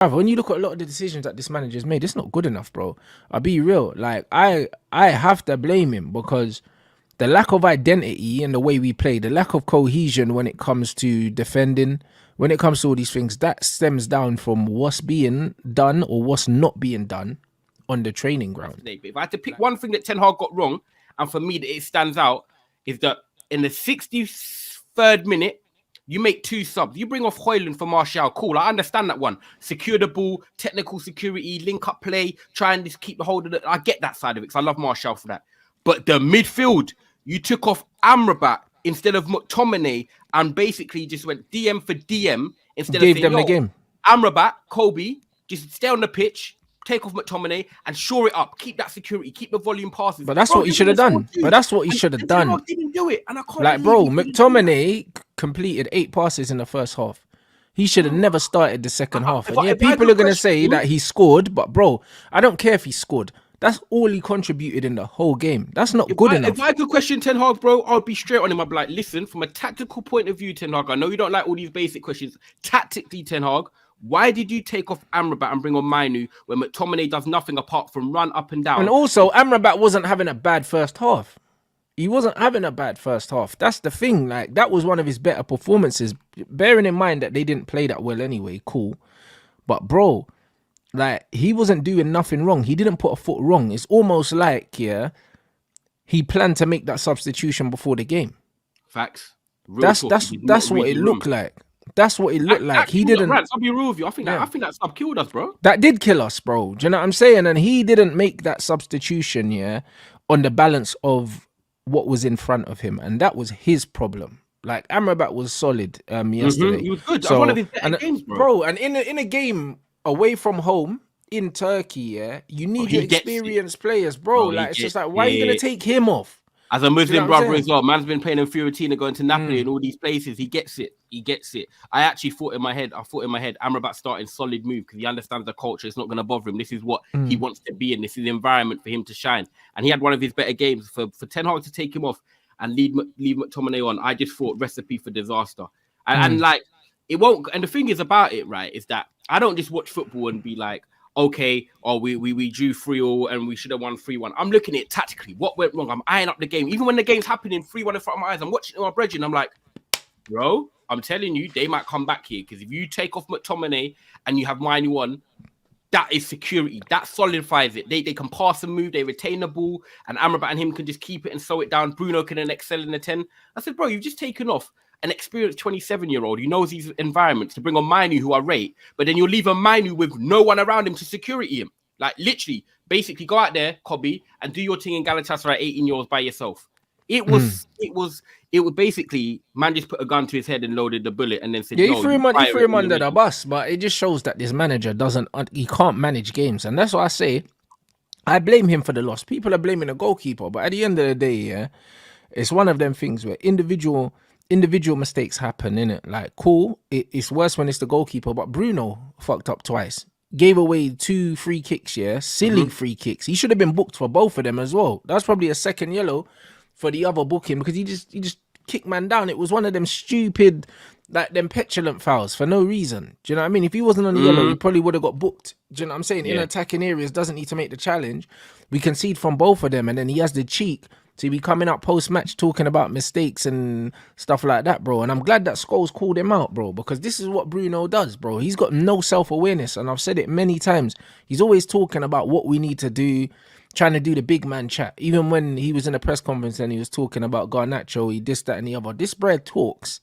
When you look at a lot of the decisions that this manager's made, it's not good enough, bro. I'll be real. Like I have to blame him because the lack of identity in the way we play, the lack of cohesion when it comes to defending, when it comes to all these things, that stems down from what's being done or what's not being done on the training ground. If I had to pick one thing that Ten Hag got wrong, and for me that it stands out, is that in the 63rd minute, you make 2 subs. You bring off Højlund for Martial. Cool, I understand that one. Secure the ball, technical security, link up play, try and just keep the hold of it. I get that side of it because I love Martial for that. But the midfield, you took off Amrabat instead of McTominay and basically just went DM for DM instead Gave of them the game. Amrabat, Kobe, just stay on the pitch, take off McTominay and shore it up. Keep that security, keep the volume passes. But that's what he should have done. But that's what he should have done. Didn't do it, and I can't. Like, bro, McTominay completed 8 passes in the first half. He should have never started the second half. And yeah, people are gonna say that he scored, but bro, I don't care if he scored. That's all he contributed in the whole game. That's not good enough. If I could question Ten Hag, bro, I'd be straight on him. I'd be like, listen, from a tactical point of view, Ten Hag, I know you don't like all these basic questions. Tactically, Ten Hag, why did you take off Amrabat and bring on Mainu when McTominay does nothing apart from run up and down? And also, Amrabat wasn't having a bad first half. He wasn't having a bad first half. That's the thing. Like, that was one of his better performances. Bearing in mind that they didn't play that well anyway, cool. But, bro, like, he wasn't doing nothing wrong. He didn't put a foot wrong. It's almost like, yeah, he planned to make that substitution before the game. Facts. That's what it looked like. That's what it looked like. He didn't. Rants, I'll be real with you. I think that sub killed us, bro. That did kill us, bro. Do you know what I'm saying? And he didn't make that substitution, yeah, on the balance of what was in front of him, and that was his problem. Like, Amrabat was solid yesterday. He was good. So, one of his better games, bro. And in a game away from home in Turkey, yeah, you need your experienced players, bro. Like, it's just like, why are you gonna take him off? As a Muslim brother as well, man's been playing in Fiorentina, going to Napoli and all these places. He gets it. I actually thought in my head, Amrabat starting solid move because he understands the culture. It's not going to bother him. This is what he wants to be in. This is the environment for him to shine. And he had one of his better games. For Ten Hag to take him off and leave McTominay on, I just thought recipe for disaster. And like, it won't. And the thing is about it, right, is that I don't just watch football and be like, okay, we drew 3-3 and we should have won 3-1. I'm looking at it tactically. What went wrong? I'm eyeing up the game. Even when the game's happening 3-1 in front of my eyes, I'm watching my brethren. I'm like, bro, I'm telling you, they might come back here because if you take off McTominay and you have Mainu on, that is security. That solidifies it. They can pass and move. They retain the ball, and Amrabat and him can just keep it and slow it down. Bruno can then excel in the 10. I said, bro, you've just taken off an experienced 27-year-old who knows these environments to bring on Mainu, who I rate, but then you'll leave a Mainu with no one around him to security him. Like, literally, basically go out there, Kobe, and do your thing in Galatasaray 18-year-olds by yourself. It was basically, man just put a gun to his head and loaded the bullet and then said, he threw him under the bus, but it just shows that this manager he can't manage games. And that's what I say. I blame him for the loss. People are blaming the goalkeeper, but at the end of the day, yeah, it's one of them things where individual mistakes happen, innit? Like, cool, it's worse when it's the goalkeeper, but Bruno fucked up twice. Gave away 2 free kicks, yeah? Silly free kicks. He should have been booked for both of them as well. That's probably a second yellow for the other booking because he just kicked man down. It was one of them stupid, like, them petulant fouls for no reason. Do you know what I mean? If he wasn't on the yellow, he probably would have got booked. Do you know what I'm saying? In attacking areas, doesn't need to make the challenge. We concede from both of them, and then he has the cheek to be coming out post-match talking about mistakes and stuff like that, bro. And I'm glad that Scholes called him out, bro, because this is what Bruno does, bro. He's got no self-awareness, and I've said it many times. He's always talking about what we need to do, trying to do the big man chat. Even when he was in a press conference and he was talking about Garnacho, he this, that, and the other. This bread talks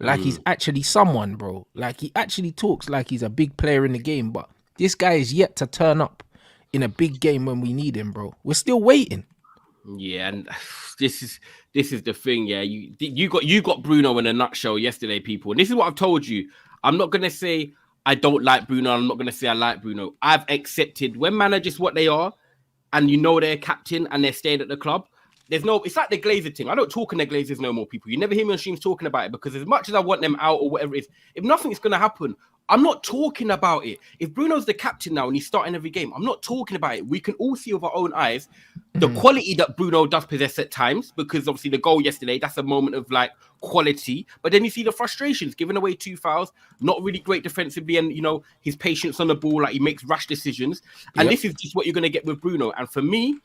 like he's actually someone, bro. Like, he actually talks like he's a big player in the game, but this guy is yet to turn up in a big game when we need him, bro. We're still waiting. Yeah, and this is the thing. Yeah, you got Bruno in a nutshell yesterday, people. And this is what I've told you. I'm not gonna say I don't like Bruno. I'm not gonna say I like Bruno. I've accepted when managers what they are, and you know they're captain and they're staying at the club. It's like the Glazer thing. I don't talk in the Glazers no more, people. You never hear me on streams talking about it because as much as I want them out or whatever it is, if nothing's gonna happen, I'm not talking about it. If Bruno's the captain now and he's starting every game, I'm not talking about it. We can all see with our own eyes. the quality that Bruno does possess at times, because obviously the goal yesterday, that's a moment of like quality. But then you see the frustrations, giving away 2 fouls, not really great defensively, and his patience on the ball, like he makes rash decisions. And this is just what you're going to get with Bruno. And for me,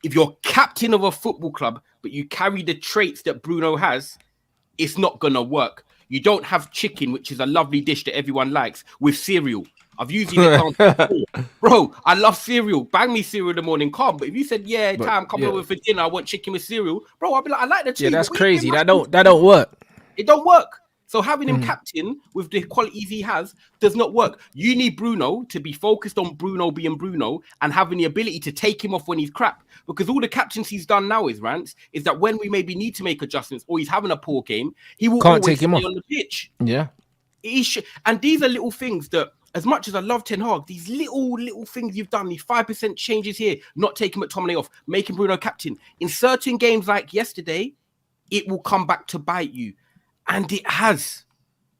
if you're captain of a football club, but you carry the traits that Bruno has, it's not going to work. You don't have chicken, which is a lovely dish that everyone likes, with cereal. I've used these examples before. Bro, I love cereal. Bang me cereal in the morning, calm. But if you said, come over for dinner, I want chicken with cereal, bro, I'll be like, I like the cheese. Yeah, that's crazy. That don't work. It don't work. So having him captain with the qualities he has does not work. You need Bruno to be focused on Bruno being Bruno and having the ability to take him off when he's crap. Because all the captains he's done now is that when we maybe need to make adjustments or he's having a poor game, he will always take him off on the pitch. Yeah. And these are little things that, as much as I love Ten Hag, these little things you've done, these 5% changes here, not taking McTominay off, making Bruno captain. In certain games like yesterday, it will come back to bite you. And it has.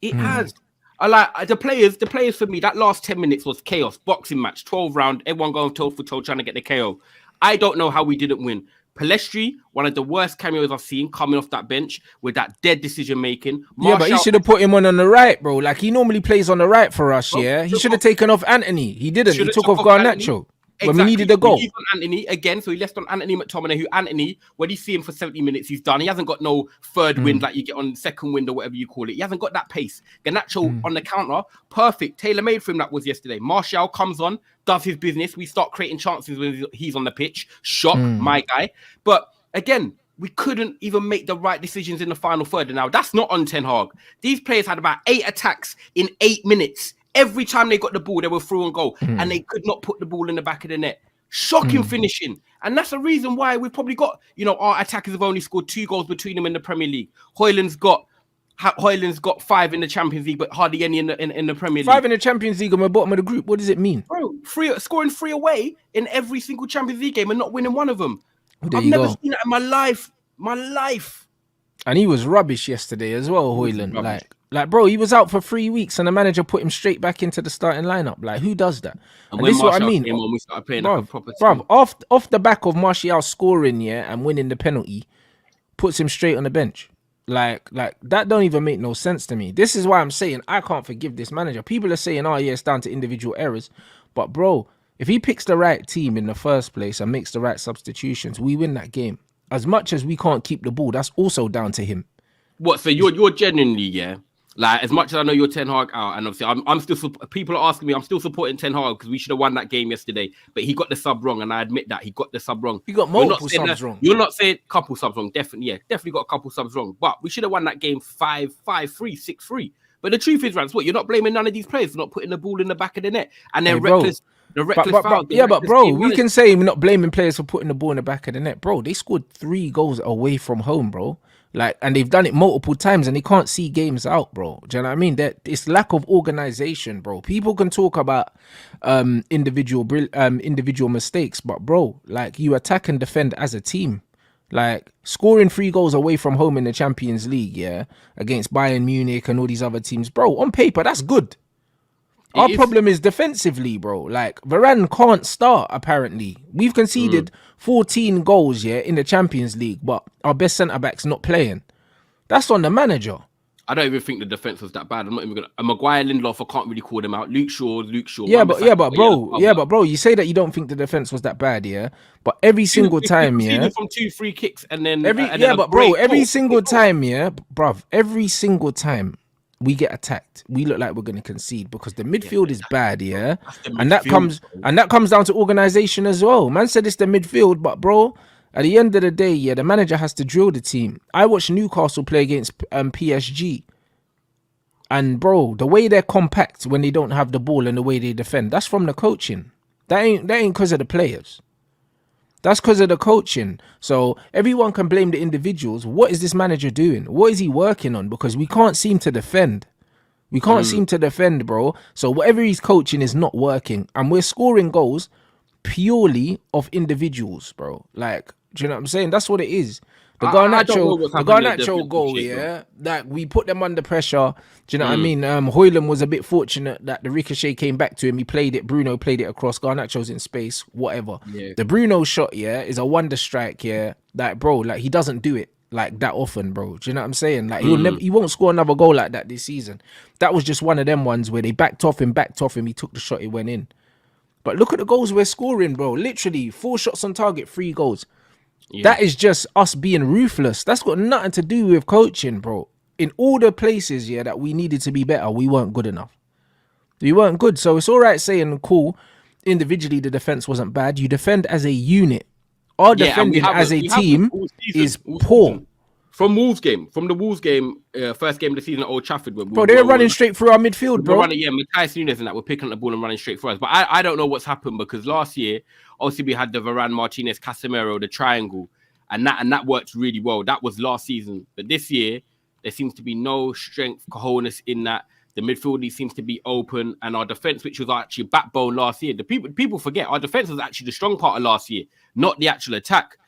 It has. I like the players for me, that last 10 minutes was chaos. Boxing match, 12 round, everyone going toe for toe trying to get the KO. I don't know how we didn't win. Pellistri, one of the worst cameos I've seen coming off that bench with that dead decision making. Yeah, but he should have put him on the right, bro. Like he normally plays on the right for us, yeah? He should have taken off Anthony. He didn't. He took off Garnacho. Exactly. When we needed a goal. He's on Anthony again, so he left on Anthony McTominay, who Anthony, when you see him for 70 minutes, he's done. He hasn't got no third wind like you get on second wind or whatever you call it. He hasn't got that pace. Garnacho on the counter, perfect. Tailor-made for him, that was yesterday. Martial comes on, does his business. We start creating chances when he's on the pitch. Shock, my guy. But again, we couldn't even make the right decisions in the final third. And now that's not on Ten Hag. These players had about 8 attacks in 8 minutes. Every time they got the ball, they were through and goal, and they could not put the ball in the back of the net. Shocking finishing. And that's the reason why we've probably got, our attackers have only scored 2 goals between them in the Premier League. Hoyland's got 5 in the Champions League, but hardly any in the Premier League. 5 in the Champions League on the bottom of the group. What does it mean? Bro, scoring 3 away in every single Champions League game and not winning one of them. I've never seen that in my life. And he was rubbish yesterday as well, Hoyland. Like, bro, he was out for 3 weeks and the manager put him straight back into the starting lineup. Like, who does that? And this is what I mean. When we started playing like a proper team. Off the back of Martial scoring, and winning the penalty, puts him straight on the bench. Like that don't even make no sense to me. This is why I'm saying I can't forgive this manager. People are saying, oh yeah, it's down to individual errors. But bro, if he picks the right team in the first place and makes the right substitutions, we win that game. As much as we can't keep the ball, that's also down to him. What? So you're genuinely, like, as much as I know you're Ten Hag out, and obviously I'm still, people are asking me, I'm still supporting Ten Hag because we should have won that game yesterday, but he got the sub wrong, and I admit that he got the sub wrong. He got multiple subs wrong. You're not saying couple subs wrong, definitely got a couple subs wrong, but we should have won that game 5-3, 6-3. But the truth is, Rants, what, you're not blaming none of these players for not putting the ball in the back of the net, and they're reckless. The reckless foul. But bro, we can say we're not blaming players for putting the ball in the back of the net, bro. They scored 3 goals away from home, bro. Like, and they've done it multiple times, and they can't see games out, bro. Do you know what I mean? That it's lack of organization, bro. People can talk about individual mistakes, but bro, like, you attack and defend as a team. Like, scoring 3 goals away from home in the Champions League, against Bayern Munich and all these other teams, bro. On paper, that's good. Our problem is defensively, bro. Like, Varane can't start, apparently. We've conceded 14 goals, in the Champions League, but our best centre-back's not playing. That's on the manager. I don't even think the defence was that bad. I'm not even gonna. Maguire, Lindelof, I can't really call them out. Luke Shaw. But bro, you say that you don't think the defence was that bad, But every single time, from 2 free kicks and then every single time, bruv, every single time we get attacked, we look like we're going to concede because the midfield is bad, and that comes down to organisation as well. Man said it's the midfield, but bro, at the end of the day, the manager has to drill the team. I watched Newcastle play against PSG, and bro, the way they're compact when they don't have the ball and the way they defend, that's from the coaching. That ain't because of the players. That's because of the coaching. So everyone can blame the individuals. What is this manager doing? What is he working on? Because we can't seem to defend. We can't seem to defend, bro. So whatever he's coaching is not working. And we're scoring goals purely of individuals, bro. Like, do you know what I'm saying? That's what it is. I don't know what's The happening in the Garnacho defensive goal, shape, bro. yeah, like we put them under pressure. Do you know what I mean? Hoyland was a bit fortunate that the ricochet came back to him. He played it. Bruno played it across. Garnacho's in space. Whatever. Yeah. The Bruno shot, yeah, is a wonder strike. Yeah, like bro, like he doesn't do it like that often, bro. Do you know what I'm saying? Like he won't score another goal like that this season. That was just one of them ones where they backed off him. He took the shot. It went in. But look at the goals we're scoring, bro. Literally 4 shots on target, 3 goals. Yeah. That is just us being ruthless. That's got nothing to do with coaching, bro. In all the places, yeah, that we needed to be better, we weren't good enough. We weren't good. So it's all right saying, cool, individually the defense wasn't bad. You defend as a unit. Our defending as a team is poor. From the Wolves game, first game of the season at Old Trafford. Bro, they were running straight through our midfield, bro. Matthias Nunes and that were picking up the ball and running straight for us. But I don't know what's happened because last year, obviously we had the Varane, Martinez, Casemiro, the triangle, and that worked really well. That was last season. But this year, there seems to be no strength, cojones in that. The midfield seems to be open, and our defense, which was actually backbone last year, the people forget our defense was actually the strong part of last year, not the actual attack.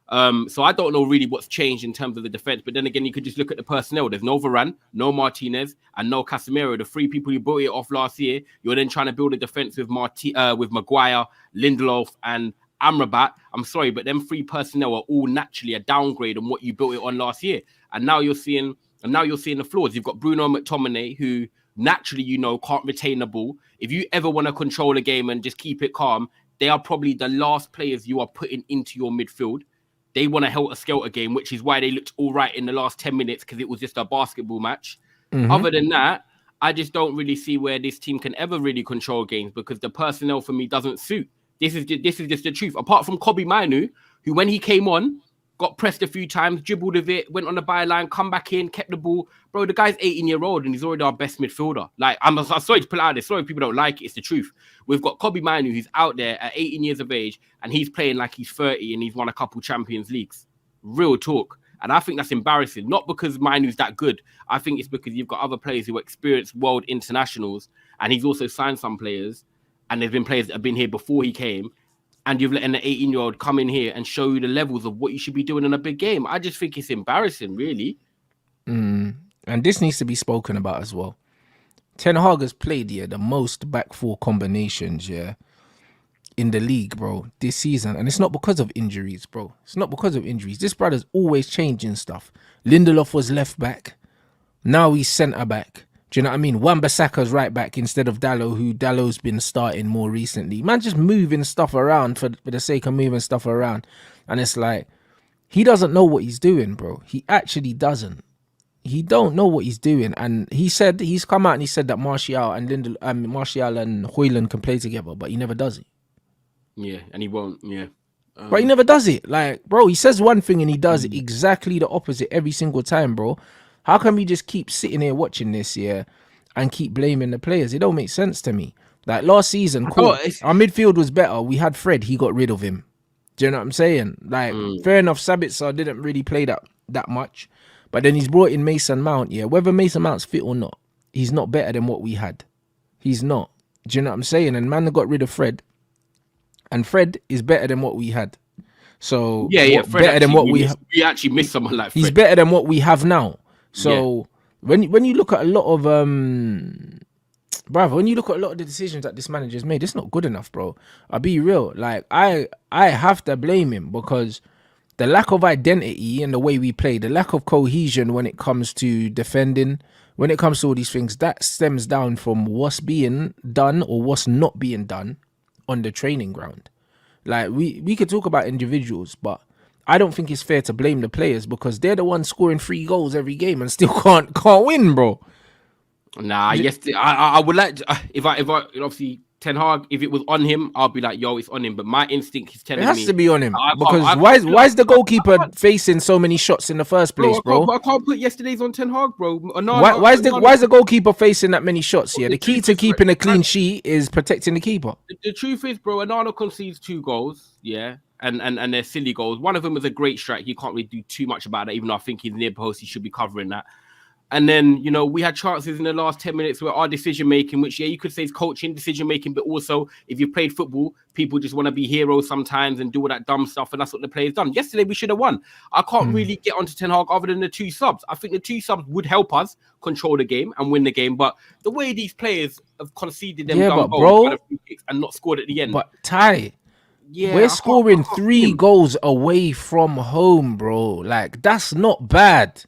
So I don't know really what's changed in terms of the defense. But then again, you could just look at the personnel. There's no Varane, no Martinez, and no Casemiro. The 3 people you brought it off last year. You're then trying to build a defense with Maguire, Lindelof, and Amrabat. I'm sorry, but them 3 personnel are all naturally a downgrade on what you built it on last year. And now you're seeing the flaws. You've got Bruno McTominay, who naturally, can't retain the ball. If you ever want to control a game and just keep it calm, they are probably the last players you are putting into your midfield. They want a helter-skelter game, which is why they looked all right in the last 10 minutes because it was just a basketball match. Mm-hmm. Other than that, I just don't really see where this team can ever really control games because the personnel for me doesn't suit. This is just the truth. Apart from Kobbie Mainoo, who when he came on, got pressed a few times, dribbled a bit, went on the byline, come back in, kept the ball. Bro, the guy's 18-year-old and he's already our best midfielder. Like, I'm sorry to pull out this. Sorry if people don't like it. It's the truth. We've got Kobbie Mainoo, who's out there at 18 years of age, and he's playing like he's 30 and he's won a couple Champions Leagues. Real talk. And I think that's embarrassing. Not because Mainoo's that good. I think it's because you've got other players who are experienced world internationals, and he's also signed some players, and there's been players that have been here before he came, and you've let an 18-year-old come in here and show you the levels of what you should be doing in a big game. I just think it's embarrassing, really. And this needs to be spoken about as well. Ten Hag has played, the most back 4 combinations, in the league, bro, this season. And it's not because of injuries, bro. It's not because of injuries. This brother's always changing stuff. Lindelof was left back. Now he's centre back. Do you know what I mean? Wan-Bissaka's right back instead of Dallow's been starting more recently. Man, just moving stuff around for the sake of moving stuff around. And it's like, he doesn't know what he's doing, bro. He actually doesn't. He don't know what he's doing. And he's come out and he said that Martial and Hoyland can play together, but he never does it. Yeah, and he won't, yeah. But he never does it. Like, bro, he says one thing and he does exactly the opposite every single time, bro. How can we just keep sitting here watching this, and keep blaming the players? It don't make sense to me. Like, last season, cool, our midfield was better. We had Fred. He got rid of him. Do you know what I'm saying? Like, fair enough, Sabitzer didn't really play that much. But then he's brought in Mason Mount, whether Mason Mount's fit or not, he's not better than what we had. He's not. Do you know what I'm saying? And man got rid of Fred. And Fred is better than what we had. So, Fred better than what we actually missed someone like Fred. He's better than what we have now. So when you look at a lot of when you look at a lot of the decisions that this manager's made, it's not good enough, bro. I'll be real. Like, I have to blame him because the lack of identity in the way we play, the lack of cohesion when it comes to defending, when it comes to all these things, that stems down from what's being done or what's not being done on the training ground. Like, we could talk about individuals, but I don't think it's fair to blame the players because they're the ones scoring 3 goals every game and still can't win, bro. Nah, yes, I would like to, if I obviously Ten Hag, if it was on him, I'll be like, yo, it's on him. But my instinct is telling me it has to be on him because why is the goalkeeper facing so many shots in the first place, bro? I can't put yesterday's on Ten Hag, bro. Why is the goalkeeper facing that many shots here? The key to keeping a clean sheet is protecting the keeper. The truth is, bro, Onana concedes 2 goals, and they're silly goals. One of them was a great strike. You can't really do too much about it, even though I think he's near post. He should be covering that. And then, you know, we had chances in the last 10 minutes where our decision making, which, yeah, you could say is coaching decision making, but also if you played football, people just want to be heroes sometimes and do all that dumb stuff. And that's what the players done. Yesterday, we should have won. I can't really get onto Ten Hag other than the 2 subs. I think the 2 subs would help us control the game and win the game. But the way these players have conceded them dumb goals and not scored at the end. But Ty, we're scoring 3 goals away from home, bro. Like, that's not bad.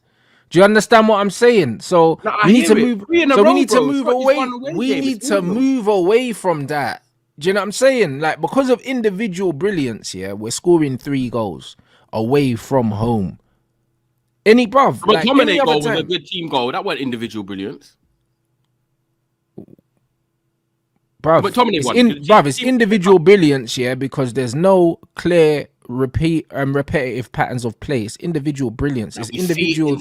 Do you understand what I'm saying? So we need to move. So we need to move away. We need to move away from that. Do you know what I'm saying? Like, because of individual brilliance, yeah, we're scoring 3 goals away from home. Any bruv, but like, McTominay goal was a good team goal. That wasn't individual brilliance. Bruv, it's individual brilliance, yeah, because there's no clear repetitive patterns of play. It's individual brilliance. It's individual.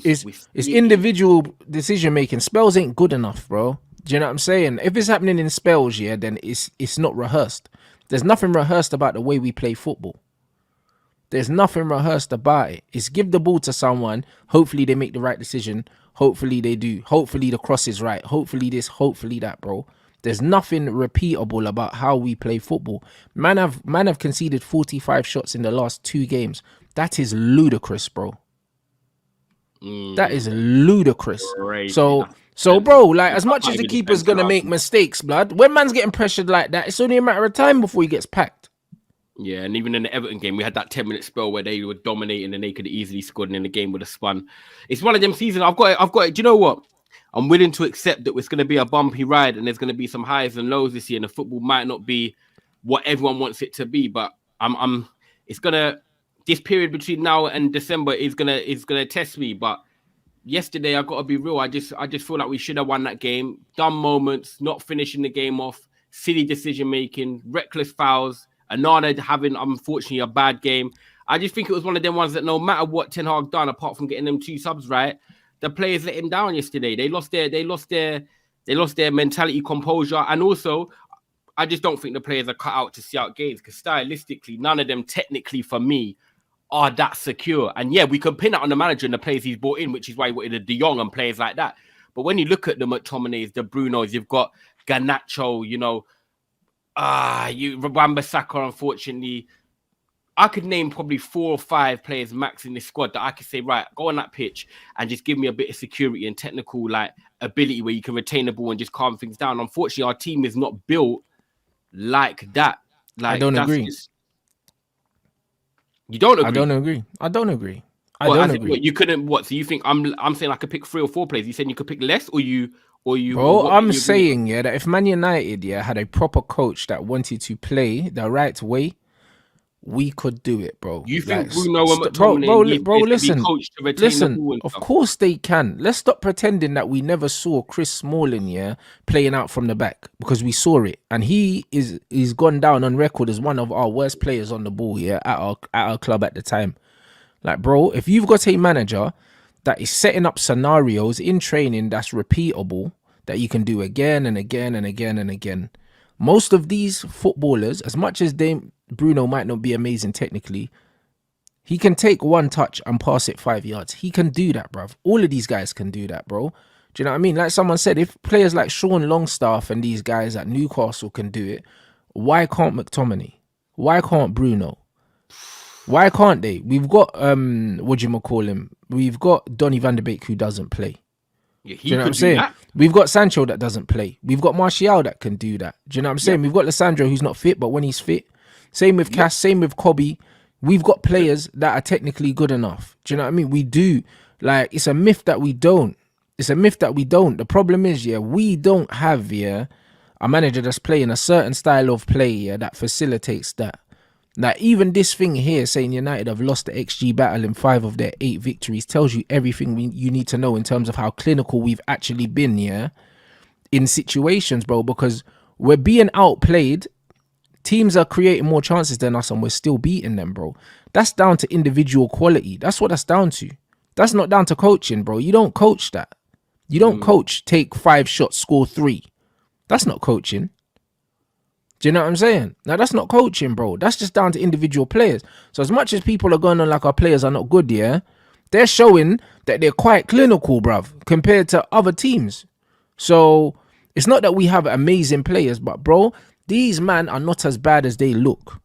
It's individual decision making. Spells ain't good enough, bro. Do you know what I'm saying? If it's happening in spells, yeah, then it's not rehearsed. There's nothing rehearsed about the way we play football. There's nothing rehearsed about it. It's give the ball to someone. Hopefully they make the right decision. Hopefully they do. Hopefully the cross is right. Hopefully this. Hopefully that, bro. There's nothing repeatable about how we play football. Man have conceded 45 shots in the last 2 games. That is ludicrous, bro. That is ludicrous. So, bro, like, as much as the keeper's gonna make mistakes, blood, when man's getting pressured like that, it's only a matter of time before he gets packed. Yeah, and even in the Everton game, we had that 10-minute spell where they were dominating and they could have easily scored, and then the game would have spun. It's one of them seasons. I've got it. Do you know what? I'm willing to accept that it's going to be a bumpy ride and there's going to be some highs and lows this year, and the football might not be what everyone wants it to be. But this period between now and December is gonna test me. But yesterday, I got to be real. I just feel like we should have won that game. Dumb moments, not finishing the game off, silly decision making, reckless fouls. Anana having, unfortunately, a bad game. I just think it was one of them ones that no matter what Ten Hag done, apart from getting them 2 subs right, the players let him down yesterday. They lost their mentality, composure, and also I just don't think the players are cut out to see out games, because stylistically, none of them technically for me are that secure. And yeah, we can pin it on the manager and the players he's brought in, which is why he wanted a De Jong and players like that. But when you look at the McTominays, the Brunos, you've got Garnacho, you know, Wan-Bissaka, unfortunately. I could name probably 4 or 5 players max in this squad that I could say, right, go on that pitch and just give me a bit of security and technical like ability where you can retain the ball and just calm things down. Unfortunately, our team is not built like that. Like, I don't agree. You don't agree? I don't agree. What, you couldn't what? So you think I'm saying I could pick 3 or 4 players? You saying you could pick less, or you? Bro, I'm saying that if Man United had a proper coach that wanted to play the right way, we could do it, bro. You think Bruno and McTominay listen, of course they can. Let's stop pretending that we never saw Chris Smalling playing out from the back, because we saw it, and he's gone down on record as one of our worst players on the ball at our club at the time. Like, bro, if you've got a manager that is setting up scenarios in training that's repeatable, that you can do again and again and again and again. Most of these footballers, as much as Bruno might not be amazing technically, he can take 1 touch and pass it 5 yards. He can do that, bruv. All of these guys can do that, bro. Do you know what I mean? Like someone said, if players like Sean Longstaff and these guys at Newcastle can do it, why can't McTominay? Why can't Bruno? Why can't they? We've got We've got Donny van de Beek who doesn't play. Yeah, do you know what I'm saying? We've got Sancho that doesn't play. We've got Martial that can do that. Do you know what I'm saying? We've got Lissandro who's not fit, but when he's fit, same with Cass, same with Kobe. We've got players that are technically good enough. Do you know what I mean? We do. Like, it's a myth that we don't. The problem is, we don't have a manager that's playing a certain style of play that facilitates that. Like, even this thing here saying United have lost the XG battle in 5 of their 8 victories tells you everything you need to know in terms of how clinical we've actually been, in situations, bro, because we're being outplayed. Teams are creating more chances than us and we're still beating them, bro. That's down to individual quality. That's what that's down to. That's not down to coaching, bro. You don't coach that. You don't coach, take 5 shots, score 3. That's not coaching. Do you know what I'm saying? Now, that's not coaching, bro. That's just down to individual players. So as much as people are going on like our players are not good, they're showing that they're quite clinical, bruv, compared to other teams. So it's not that we have amazing players, but bro, these men are not as bad as they look.